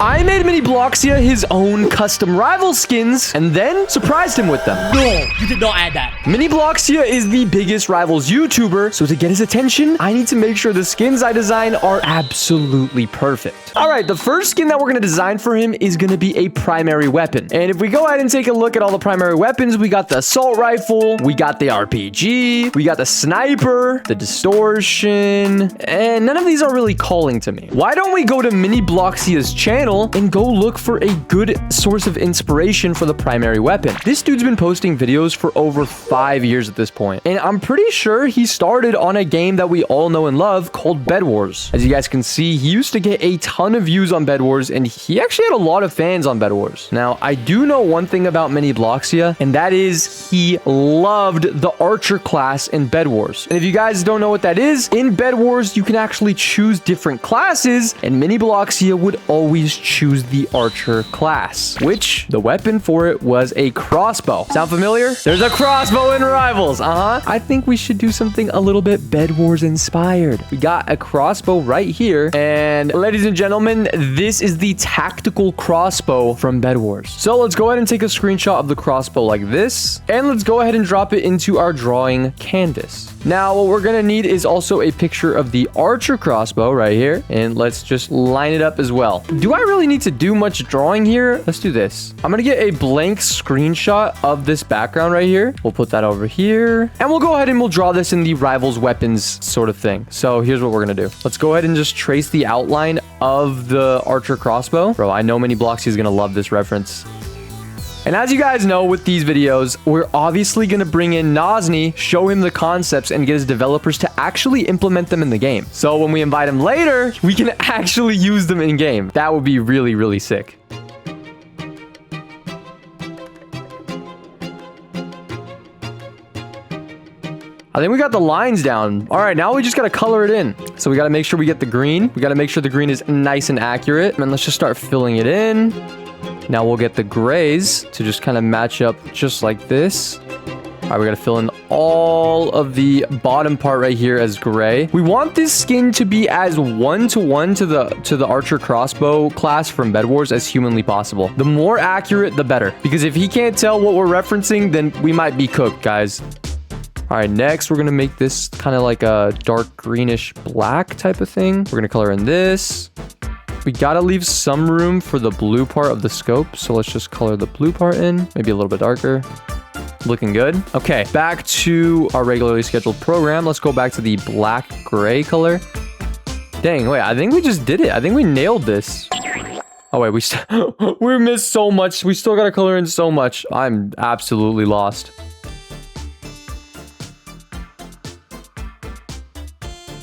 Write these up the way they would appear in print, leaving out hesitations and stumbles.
I made Minibloxia his own custom rival skins and then surprised him with them. No, you did not add that. Minibloxia is the biggest rivals YouTuber, so to get his attention, I need to make sure the skins I design are absolutely perfect. All right, the first skin that we're going to design for him is going to be a primary weapon. And if we go ahead and take a look at all the primary weapons, we got the assault rifle, we got the RPG, we got the sniper, the distortion, and none of these are really calling to me. Why don't we go to Minibloxia's channel and go look for a good source of inspiration for the primary weapon? This dude's been posting videos for over 5 years at this point, and I'm pretty sure he started on a game that we all know and love called Bed Wars. As you guys can see, he used to get a ton of views on Bed Wars, and he actually had a lot of fans on Bed Wars. Now, I do know one thing about Minibloxia, and that is he loved the Archer class in Bed Wars. And if you guys don't know what that is, in Bed Wars, you can actually choose different classes, and Minibloxia would always choose the Archer class, which the weapon for it was a crossbow. Sound familiar? There's a crossbow in Rivals. I think we should do something a little bit Bed Wars inspired. We got a crossbow right here, and ladies and gentlemen, this is the tactical crossbow from Bed Wars. So let's go ahead and take a screenshot of the crossbow like this, and let's go ahead and drop it into our drawing canvas. Now, what we're gonna need is also a picture of the Archer crossbow right here, and let's just line it up as well. Do I really need to do much drawing here? Let's do this. I'm gonna get a blank screenshot of this background right here. We'll put that over here, and we'll go ahead and we'll draw this in the Rivals weapons sort of thing. So here's what we're gonna do. Let's go ahead and just trace the outline of the Archer crossbow. Bro, I know Minibloxia is gonna love this reference. And as you guys know with these videos, we're obviously going to bring in Nozni, show him the concepts, and get his developers to actually implement them in the game. So when we invite him later, we can actually use them in game. That would be really, really sick. I think we got the lines down. All right, now we just got to color it in. So we got to make sure we get the green. We got to make sure the green is nice and accurate. And let's just start filling it in. Now we'll get the grays to just kind of match up just like this. All right, we got to fill in all of the bottom part right here as gray. We want this skin to be as one-to-one to the Archer crossbow class from Bed Wars as humanly possible. The more accurate, the better. Because if he can't tell what we're referencing, then we might be cooked, guys. All right, next we're going to make this kind of like a dark greenish black type of thing. We're going to color in this. We gotta leave some room for the blue part of the scope, so let's just color the blue part in, maybe a little bit darker. Looking good. Okay, back to our regularly scheduled program. Let's go back to the black gray color. Dang, wait, I think we just did it. I think we nailed this. Oh wait, we missed so much. We still gotta color in so much. I'm absolutely lost.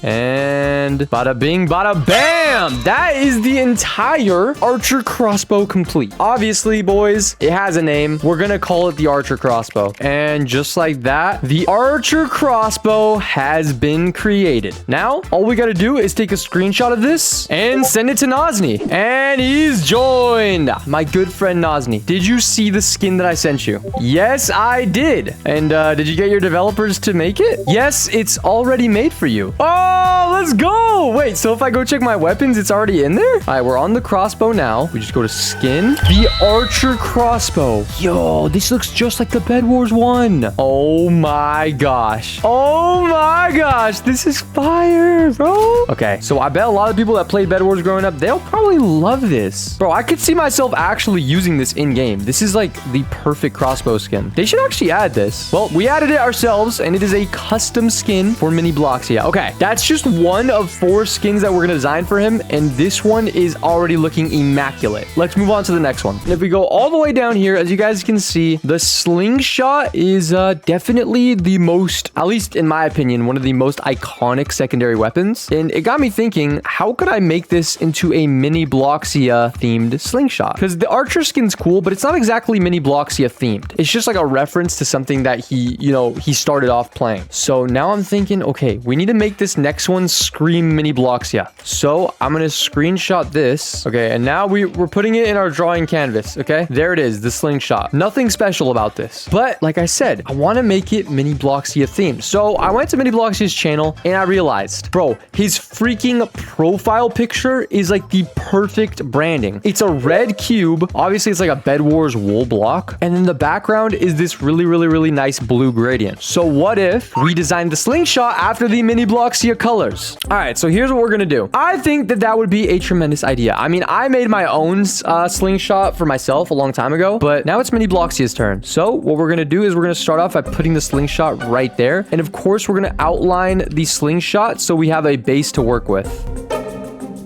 And bada bing, bada bam! That is the entire Archer crossbow complete. Obviously, boys, it has a name. We're gonna call it the Archer crossbow. And just like that, the Archer crossbow has been created. Now, all we gotta do is take a screenshot of this and send it to Nozni. And he's joined. My good friend Nozni. Did you see the skin that I sent you? Yes, I did. And did you get your developers to make it? Yes, it's already made for you. Oh, let's go. Wait, so if I go check my weapons, it's already in there? All right, we're on the crossbow now. We just go to skin. The Archer crossbow. Yo, this looks just like the Bed Wars one. Oh my gosh. Oh my gosh. This is fire, bro. Okay, so I bet a lot of people that played Bed Wars growing up, they'll probably love this. Bro, I could see myself actually using this in-game. This is like the perfect crossbow skin. They should actually add this. Well, we added it ourselves, and it is a custom skin for Minibloxia. Okay, that's just one of 4 skins that we're going to design for him, and this one is already looking immaculate. Let's move on to the next one. And if we go all the way down here, as you guys can see, the slingshot is definitely the most, at least in my opinion, one of the most iconic secondary weapons. And it got me thinking, how could I make this into a Minibloxia themed slingshot? Because the Archer skin's cool, but it's not exactly Minibloxia themed. It's just like a reference to something that he started off playing. So now I'm thinking, okay, we need to make this next one scream Extreme Minibloxia. So I'm going to screenshot this. Okay, and now we're putting it in our drawing canvas. Okay, there it is, the slingshot. Nothing special about this. But like I said, I want to make it Minibloxia themed. So I went to Minibloxia's channel and I realized, bro, his freaking profile picture is like the perfect branding. It's a red cube. Obviously, it's like a Bed Wars wool block. And then the background is this really nice blue gradient. So what if we designed the slingshot after the Minibloxia colors? All right, so here's what we're gonna do. I think that would be a tremendous idea. I mean, I made my own slingshot for myself a long time ago, but now it's Minibloxia's turn. So what we're gonna do is we're gonna start off by putting the slingshot right there. And of course, we're gonna outline the slingshot so we have a base to work with.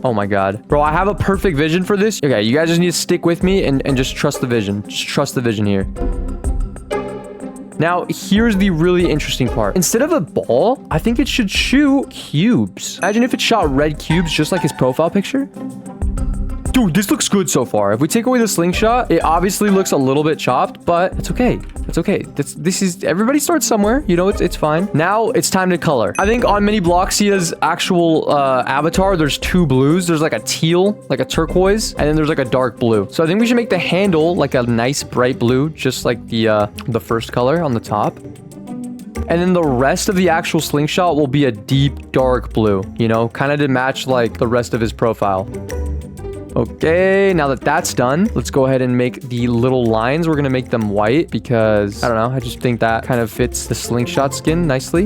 Oh my god. Bro, I have a perfect vision for this. Okay, you guys just need to stick with me and just trust the vision. Just trust the vision here. Now, here's the really interesting part. Instead of a ball, I think it should shoot cubes. Imagine if it shot red cubes just like his profile picture. Dude, this looks good so far. If we take away the slingshot, it obviously looks a little bit chopped, but it's okay. It's okay. This is, everybody starts somewhere. You know, it's fine. Now it's time to color. I think on Minibloxia's actual avatar, there's two blues. There's like a teal, like a turquoise, and then there's like a dark blue. So I think we should make the handle like a nice bright blue, just like the first color on the top. And then the rest of the actual slingshot will be a deep dark blue, you know, kind of to match like the rest of his profile. Okay, now that that's done, let's go ahead and make the little lines. We're gonna make them white because, I don't know, I just think that kind of fits the slingshot skin nicely.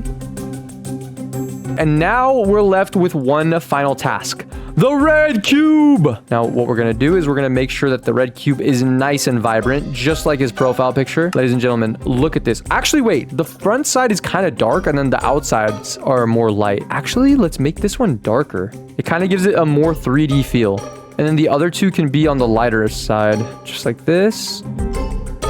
And now we're left with one final task. The red cube! Now, what we're gonna do is we're gonna make sure that the red cube is nice and vibrant, just like his profile picture. Ladies and gentlemen, look at this. Actually, wait, the front side is kind of dark and then the outsides are more light. Actually, let's make this one darker. It kind of gives it a more 3D feel. And then the other two can be on the lighter side, just like this.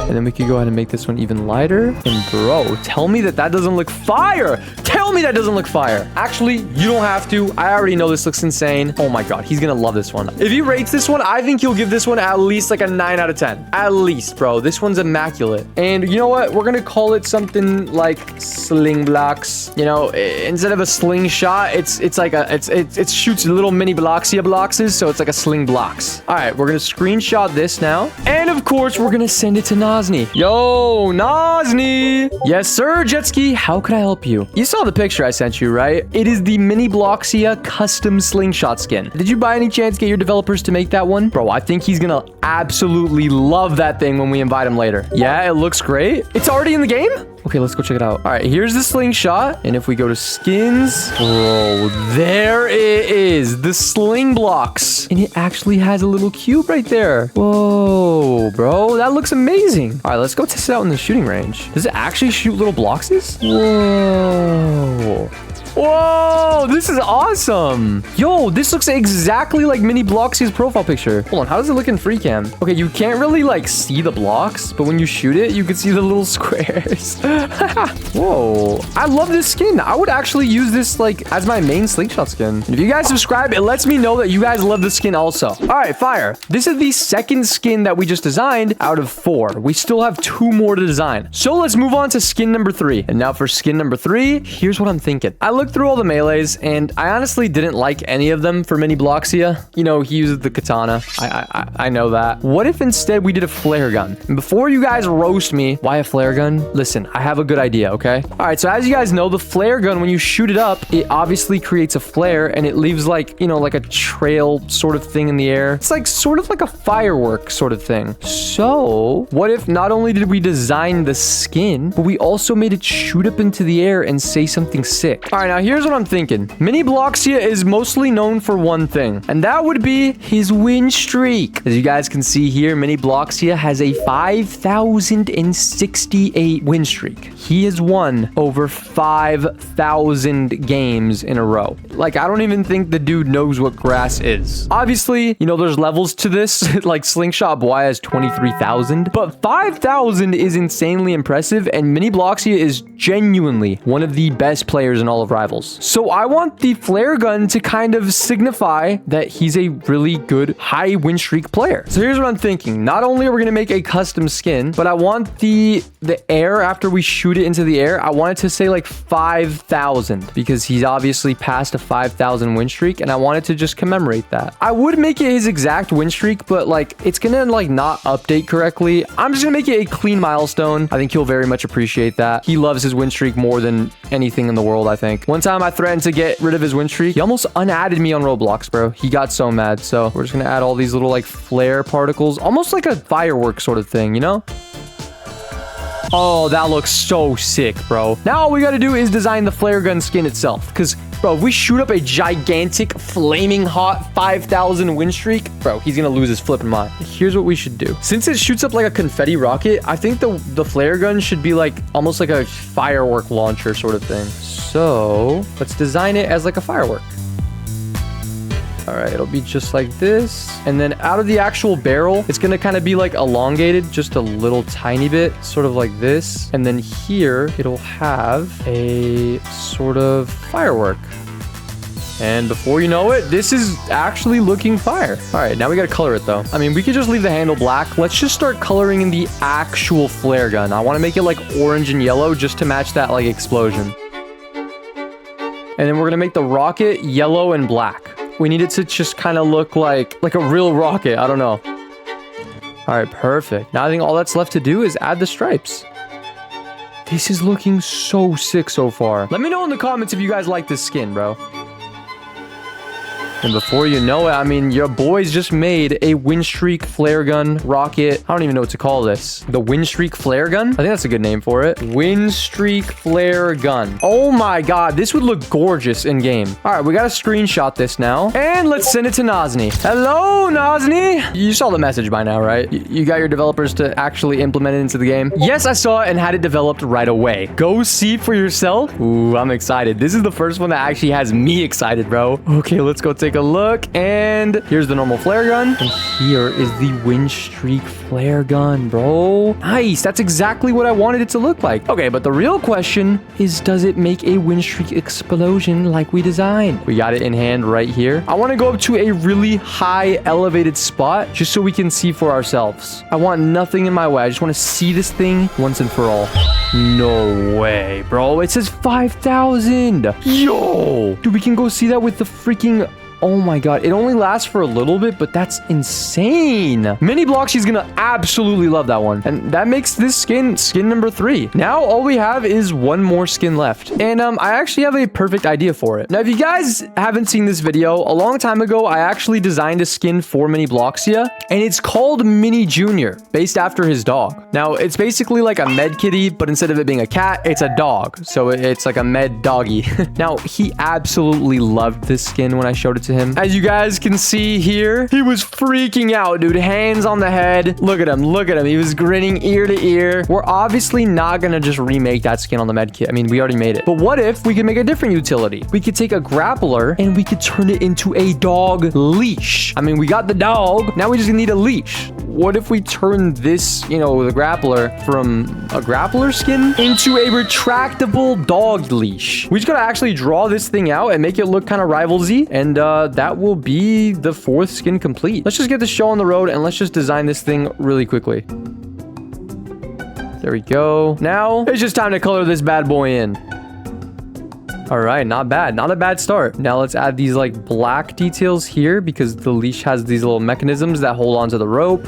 And then we could go ahead and make this one even lighter. And bro, tell me that doesn't look fire. Tell me that doesn't look fire. Actually, you don't have to. I already know this looks insane. Oh my god, he's gonna love this one. If he rates this one, I think he'll give this one at least like a 9 out of 10. At least, bro. This one's immaculate. And you know what? We're gonna call it something like sling blocks. You know, instead of a slingshot, it's like it shoots little Minibloxia blocks, so it's like a sling blocks. All right, we're gonna screenshot this now. And of course, we're gonna send it to Nazni. Yo, Nazni. Yes, sir, Jetski. How could I help you? You saw the picture I sent you, right? It is the Minibloxia custom slingshot skin. Did you by any chance get your developers to make that one? Bro, I think he's gonna absolutely love that thing when we invite him later. Yeah, it looks great. It's already in the game? Okay, let's go check it out. All right, here's the slingshot. And if we go to skins, bro, there it is. The sling blocks. And it actually has a little cube right there. Whoa, bro, that looks amazing. All right, let's go test it out in the shooting range. Does it actually shoot little blockses? Whoa. Whoa, this is awesome. Yo, this looks exactly like Minibloxia's profile picture. Hold on, how does it look in free cam? Okay, you can't really like see the blocks, but when you shoot it, you can see the little squares. Whoa, I love this skin. I would actually use this like as my main slingshot skin. And if you guys subscribe, it lets me know that you guys love the skin also. All right, fire. This is the second skin that we just designed out of 4. We still have 2 more to design. So let's move on to skin number 3. And now for skin number 3, here's what I'm thinking. I looked through all the melees and I honestly didn't like any of them for Minibloxia. You know, he uses the katana. I know that. What if instead we did a flare gun? And before you guys roast me, why a flare gun? Listen, I have a good idea, okay? All right, so as you guys know, the flare gun, when you shoot it up, it obviously creates a flare and it leaves like, you know, like a trail sort of thing in the air. It's like sort of like a firework sort of thing. So what if not only did we design the skin, but we also made it shoot up into the air and say something sick? All right, now here's what I'm thinking. Minibloxia is mostly known for one thing, and that would be his win streak. As you guys can see here, Minibloxia has a 5,068 win streak. He has won over 5,000 games in a row. Like, I don't even think the dude knows what grass is. Obviously, you know, there's levels to this. Like, Slingshot Boy has 23,000, but 5,000 is insanely impressive, and Minibloxia is genuinely one of the best players in all of Rivals. So I want the flare gun to kind of signify that he's a really good high win streak player. So here's what I'm thinking. Not only are we going to make a custom skin, but I want the air after we shoot it into the air. I want it to say like 5,000 because he's obviously passed a 5,000 win streak and I wanted to just commemorate that. I would make it his exact win streak, but like it's going to like not update correctly. I'm just going to make it a clean milestone. I think he'll very much appreciate that. He loves his win streak more than anything in the world, I think. One time I threatened to get rid of his win streak. He almost unadded me on Roblox, bro. He got so mad. So we're just going to add all these little like flare particles, almost like a firework sort of thing, you know? Oh, that looks so sick, bro. Now all we got to do is design the flare gun skin itself. Because, bro, if we shoot up a gigantic, flaming hot 5,000 win streak, bro, he's going to lose his flipping mind. Here's what we should do. Since it shoots up like a confetti rocket, I think the flare gun should be like almost like a firework launcher sort of thing. So let's design it as like a firework. All right, it'll be just like this. And then out of the actual barrel, it's going to kind of be like elongated just a little tiny bit, sort of like this. And then here, it'll have a sort of firework. And before you know it, this is actually looking fire. All right, now we got to color it though. I mean, we could just leave the handle black. Let's just start coloring in the actual flare gun. I want to make it like orange and yellow just to match that like explosion. And then we're going to make the rocket yellow and black. We need it to just kind of look like a real rocket. I don't know. All right, perfect. Now I think all that's left to do is add the stripes. This is looking so sick so far. Let me know in the comments if you guys like this skin, bro. And before you know it, I mean, your boys just made a win streak flare gun rocket. I don't even know what to call this. The win streak flare gun? I think that's a good name for it. Win streak flare gun. Oh my god, this would look gorgeous in game. All right, we got to screenshot this now. And let's send it to Nazni. Hello, Nazni. You saw the message by now, right? You got your developers to actually implement it into the game? Yes, I saw it and had it developed right away. Go see for yourself. Ooh, I'm excited. This is the first one that actually has me excited, bro. Okay, let's go take a look. And here's the normal flare gun. And here is the win streak flare gun, bro. Nice. That's exactly what I wanted it to look like. Okay, but the real question is, does it make a win streak explosion like we designed? We got it in hand right here. I want to go up to a really high elevated spot just so we can see for ourselves. I want nothing in my way. I just want to see this thing once and for all. No way, bro. It says 5,000. Yo. Dude, we can go see that with the freaking... Oh my god, it only lasts for a little bit, but that's insane. Minibloxia is gonna absolutely love that one. And that makes this skin number 3. Now all we have is one more skin left. And I actually have a perfect idea for it. Now, if you guys haven't seen this video, a long time ago, I actually designed a skin for Minibloxia, and it's called Mini Junior, based after his dog. Now, it's basically like a med kitty, but instead of it being a cat, it's a dog. So it's like a med doggy. Now, he absolutely loved this skin when I showed it to him. As you guys can see here, he was freaking out, dude. Hands on the head. Look at him. Look at him. He was grinning ear to ear. We're obviously not gonna just remake that skin on the med kit. I mean, we already made it. But what if we could make a different utility? We could take a grappler and we could turn it into a dog leash. I mean, we got the dog. Now we just need a leash. What if we turn this, you know, the grappler from a grappler skin into a retractable dog leash? We just gotta actually draw this thing out and make it look kind of Rivals-y, and that will be the 4th skin complete. Let's just get the show on the road and let's just design this thing really quickly. There we go. Now it's just time to color this bad boy in. All right, not bad. Not a bad start. Now let's add these like black details here because the leash has these little mechanisms that hold onto the rope.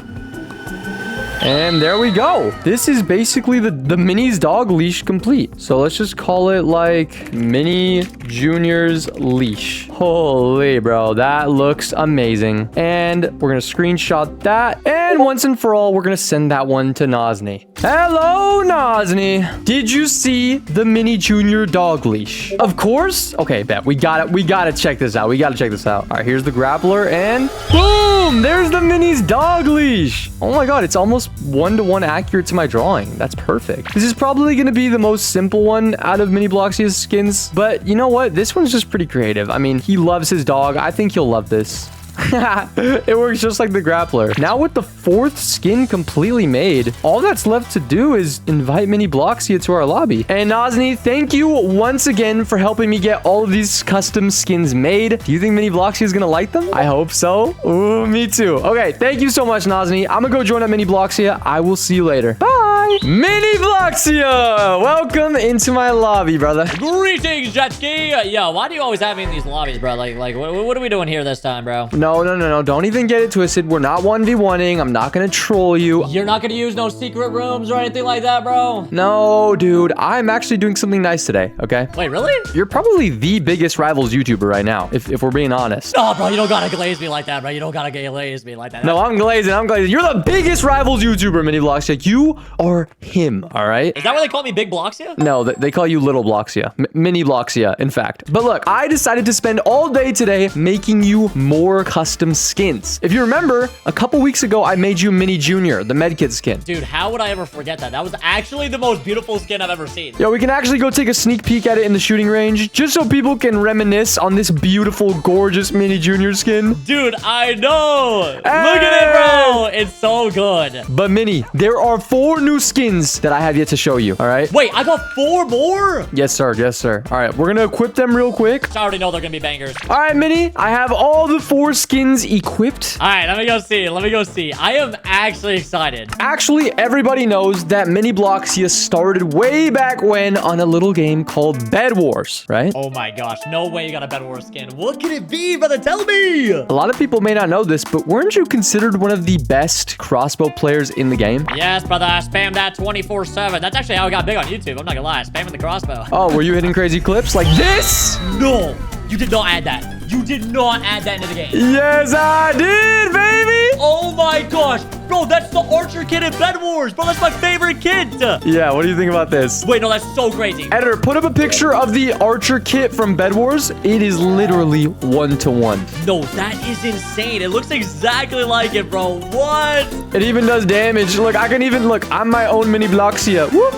And there we go. This is basically the Mini's dog leash complete. So let's just call it like Mini Junior's leash. Holy, bro. That looks amazing. And we're going to screenshot that. And once and for all, we're going to send that one to Nazni. Hello, Nazni. Did you see the Mini Junior dog leash? Of course. Okay, bet. We got it. We got to check this out. We got to check this out. All right, here's the grappler and boom, there's the Mini's dog leash. Oh my God, it's almost 1-to-1 accurate to my drawing. That's perfect. This is probably going to be the most simple one out of Minibloxia's skins, but you know what? This one's just pretty creative. I mean, he loves his dog. I think he'll love this. It works just like the grappler. Now with the 4th skin completely made, all that's left to do is invite Minibloxia to our lobby. And Nazni, thank you once again for helping me get all of these custom skins made. Do you think Minibloxia is gonna like them? I hope so. Ooh, me too. Okay, thank you so much, Nazni. I'm gonna go join up Minibloxia. I will see you later. Bye. Minibloxia, welcome into my lobby, brother. Greetings, jetski. Yo, why do you always have me in these lobbies, bro? Like, what are we doing here this time, bro? No. Don't even get it twisted. We're not 1v1ing. I'm not gonna troll you. You're not gonna use no secret rooms or anything like that, bro? No, dude. I'm actually doing something nice today, okay? Wait, really? You're probably the biggest Rivals YouTuber right now, if we're being honest. Oh, bro, you don't gotta glaze me like that, bro. You don't gotta glaze me like that. No, I'm glazing. You're the biggest Rivals YouTuber, Minibloxia. You are him, all right? Is that why they call me Big Bloxia? No, they call you Little Bloxia. Minibloxia, in fact. But look, I decided to spend all day today making you more custom skins. If you remember, a couple weeks ago, I made you Mini Junior, the Medkit skin. Dude, how would I ever forget that? That was actually the most beautiful skin I've ever seen. Yo, we can actually go take a sneak peek at it in the shooting range, just so people can reminisce on this beautiful, gorgeous Mini Junior skin. Dude, I know. Hey! Look at it, bro. It's so good. But Mini, there are 4 new skins that I have yet to show you, all right? Wait, I got 4 more? Yes, sir. Yes, sir. All right, we're going to equip them real quick. I already know they're gonna be bangers. All right, Mini, I have all the 4 skins equipped. All right, let me go see. I am actually excited. Actually, everybody knows that Minibloxia started way back when on a little game called Bed Wars, right? Oh my gosh, no way you got a Bed Wars skin. What can it be, brother? Tell me. A lot of people may not know this, but weren't you considered one of the best crossbow players in the game? Yes, brother, I spam that 24/7. That's actually how I got big on YouTube. I'm not gonna lie, spamming the crossbow. Oh, were you hitting crazy clips like this? No, you did not add that. You did not add that into the game. Yes, I did, baby. Oh my gosh. Bro, that's the Archer kid in Bed Wars. Bro, that's my favorite kid. Yeah, what do you think about this? Wait, no, that's so crazy. Editor, put up a picture of the Archer kit from Bed Wars. It is literally 1-to-1. No, that is insane. It looks exactly like it, bro. What? It even does damage. Look, look, I'm my own Minibloxia. Whoop.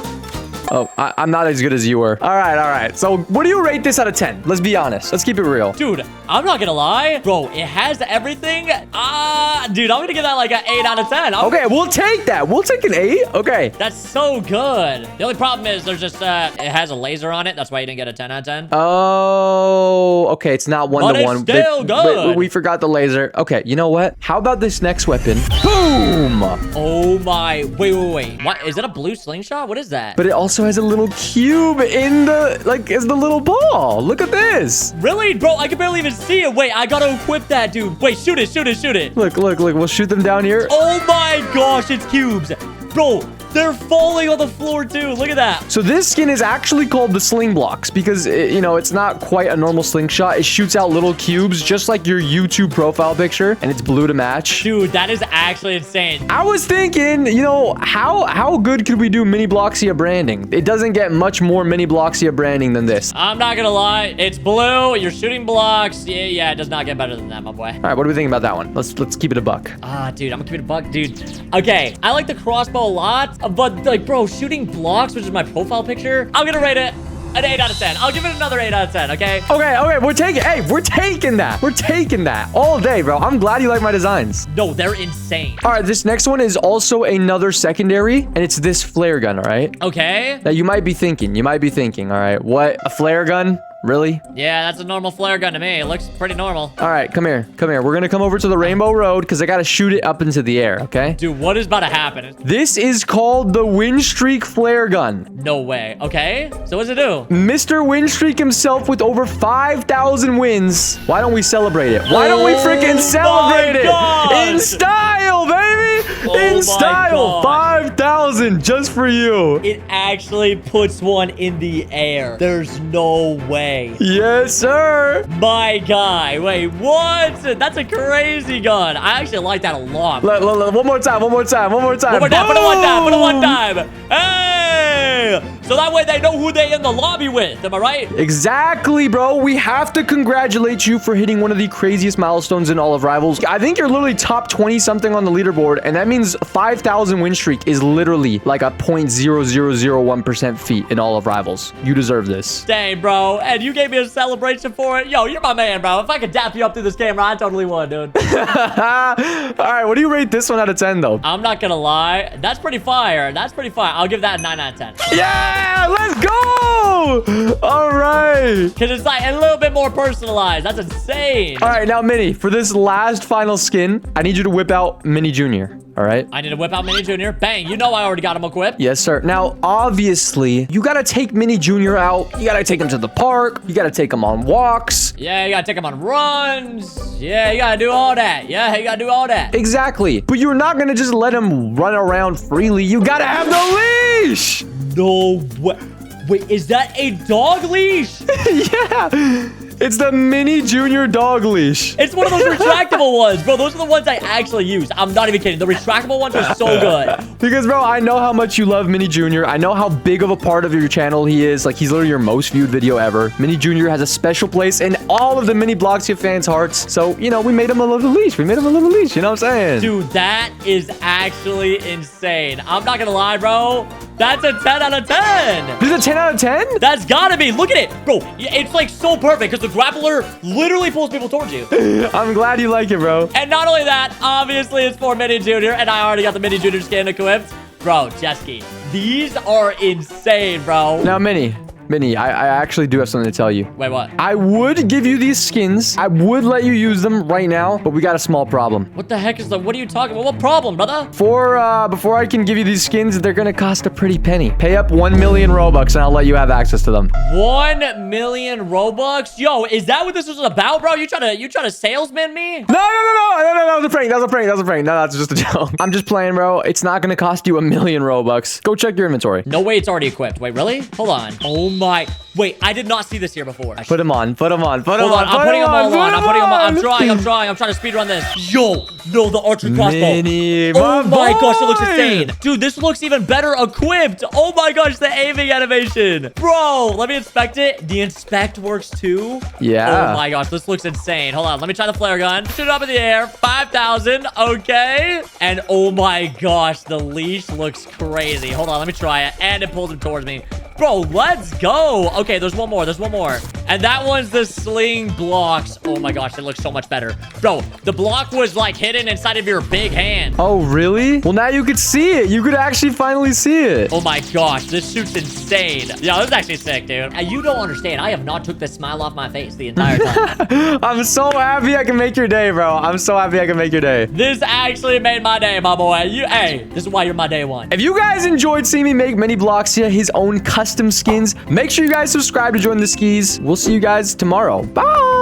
Oh, I'm not as good as you were. All right. So what do you rate this out of 10? Let's be honest. Let's keep it real. Dude, I'm not gonna lie. Bro, it has everything. Dude, I'm gonna give that like an 8 out of 10. Okay, we'll take that. We'll take an 8. Okay. That's so good. The only problem is there's just, it has a laser on it. That's why you didn't get a 10 out of 10. Oh, okay. It's not 1-to-1. But it's still good. We forgot the laser. Okay, you know what? How about this next weapon? Boom! Oh my. Wait. What? Is that a blue slingshot? What is that? But it also has a little cube in the, like, as the little ball. Look at this. Really? Bro, I can barely even see it. Wait, I gotta equip that, dude. Wait, shoot it. Look. We'll shoot them down here. Oh my gosh, it's cubes. Bro, they're falling on the floor too. Look at that. So this skin is actually called the Sling Blocks because, it's not quite a normal slingshot. It shoots out little cubes just like your YouTube profile picture, and it's blue to match. Dude, that is actually insane. I was thinking, how good could we do Minibloxia branding? It doesn't get much more Minibloxia branding than this. I'm not gonna lie. It's blue. You're shooting blocks. Yeah, it does not get better than that, my boy. All right, what do we think about that one? Let's keep it a buck. Dude, I'm gonna keep it a buck, dude. Okay, I like the crossbow a lot, but like, bro, shooting blocks, which is my profile picture, I'm gonna rate it an 8 out of 10. I'll give it another 8 out of 10, okay? Okay, we're taking that. We're taking that all day, bro. I'm glad you like my designs. No, they're insane. All right, this next one is also another secondary, and it's this flare gun, all right? Okay. Now, you might be thinking, all right, what, a flare gun? Really? Yeah, that's a normal flare gun to me. It looks pretty normal. All right, come here. We're gonna come over to the Rainbow Road because I gotta shoot it up into the air, okay? Dude, what is about to happen? This is called the Windstreak Flare Gun. No way. Okay, so what does it do? Mr. Windstreak himself with over 5,000 wins. Why don't we celebrate it? Why don't we freaking celebrate it? In style, baby! In style! 5,000 just for you. It actually puts one in the air. There's no way. Yes, sir. My guy. Wait, what? That's a crazy gun. I actually like that a lot. Look, one more time. Put it one time. Hey! So that way they know who they in the lobby with. Am I right? Exactly, bro. We have to congratulate you for hitting one of the craziest milestones in all of Rivals. I think you're literally top 20 something on the leaderboard, and that means 5,000 win streak is literally like a 0.0001% feat in all of Rivals. You deserve this. Dang, bro. And you gave me a celebration for it. Yo, you're my man, bro. If I could dap you up through this camera, I totally would, dude. All right, what do you rate this one out of 10, though? I'm not gonna lie. That's pretty fire. That's pretty fire. I'll give that a 9 out of 10. Yeah, let's go. All right. Because it's like a little bit more personalized. That's insane. All right, now, Mini, for this last final skin, I need you to whip out Mini Jr., all right? I need to whip out Mini Jr. Bang, you know I already got him equipped. Yes, sir. Now, obviously, you got to take Mini Jr. out. You got to take him to the park. You got to take him on walks. Yeah, you gotta take him on runs. Yeah, you gotta do all that. Yeah, you gotta do all that. Exactly. But you're not going to just let him run around freely. You got to have the leash. No way. Wait, is that a dog leash? Yeah. It's the Mini Junior dog leash. It's one of those retractable ones, bro. Those are the ones I actually use. I'm not even kidding. The retractable ones are so good. Because, bro, I know how much you love Mini Junior. I know how big of a part of your channel he is. Like, he's literally your most viewed video ever. Mini Junior has a special place in all of the Minibloxia fans' hearts. So, you know, we made him a little leash. We made him a little leash. You know what I'm saying? Dude, that is actually insane. I'm not gonna lie, bro. That's a 10 out of 10. This is a 10 out of 10? That's gotta be. Look at it. Bro, it's like so perfect because the grappler literally pulls people towards you. I'm glad you like it, bro. And not only that, obviously it's for Mini Junior, and I already got the Mini Junior skin equipped. Bro, jetski. These are insane, bro. Now, Mini, I actually do have something to tell you. Wait, what? I would give you these skins. I would let you use them right now, but we got a small problem. What the heck is the... What are you talking about? What problem, brother? Before I can give you these skins, they're gonna cost a pretty penny. Pay up 1 million Robux, and I'll let you have access to them. 1 million Robux? Yo, is that what this was about, bro? You trying to salesman me? No, that was a prank. That was a prank. No, that's just a joke. I'm just playing, bro. It's not gonna cost you 1 million Robux. Go check your inventory. No way it's already equipped. Wait, really? Hold on. Oh my... Wait, I did not see this here before. Put him on. Hold on, I'm putting them all on. I'm trying to speedrun this. Yo, no, the archer crossbow. Mini, oh my gosh, it looks boy. insane. Dude, this looks even better equipped. Oh my gosh, the aiming animation. Bro, let me inspect it. The inspect works too. Yeah. Oh my gosh, this looks insane. Hold on, let me try the flare gun. Shoot it up in the air. 5,000. Okay. And oh my gosh, the leash looks crazy. Hold on, let me try it. And it pulls him towards me. Bro, let's go. Okay, there's one more. And that one's the sling blocks. Oh my gosh, it looks so much better. Bro, the block was like hidden inside of your big hand. Oh, really? Well, now you could see it. You could actually finally see it. Oh my gosh, this suit's insane. Yo, this is actually sick, dude. You don't understand. I have not took the smile off my face the entire time. I'm so happy I can make your day, bro. I'm so happy I can make your day. This actually made my day, my boy. Hey, this is why you're my day one. If you guys enjoyed seeing me make Minibloxia his own custom skins, make sure you guys subscribe to join the skis. We'll see you guys tomorrow. Bye.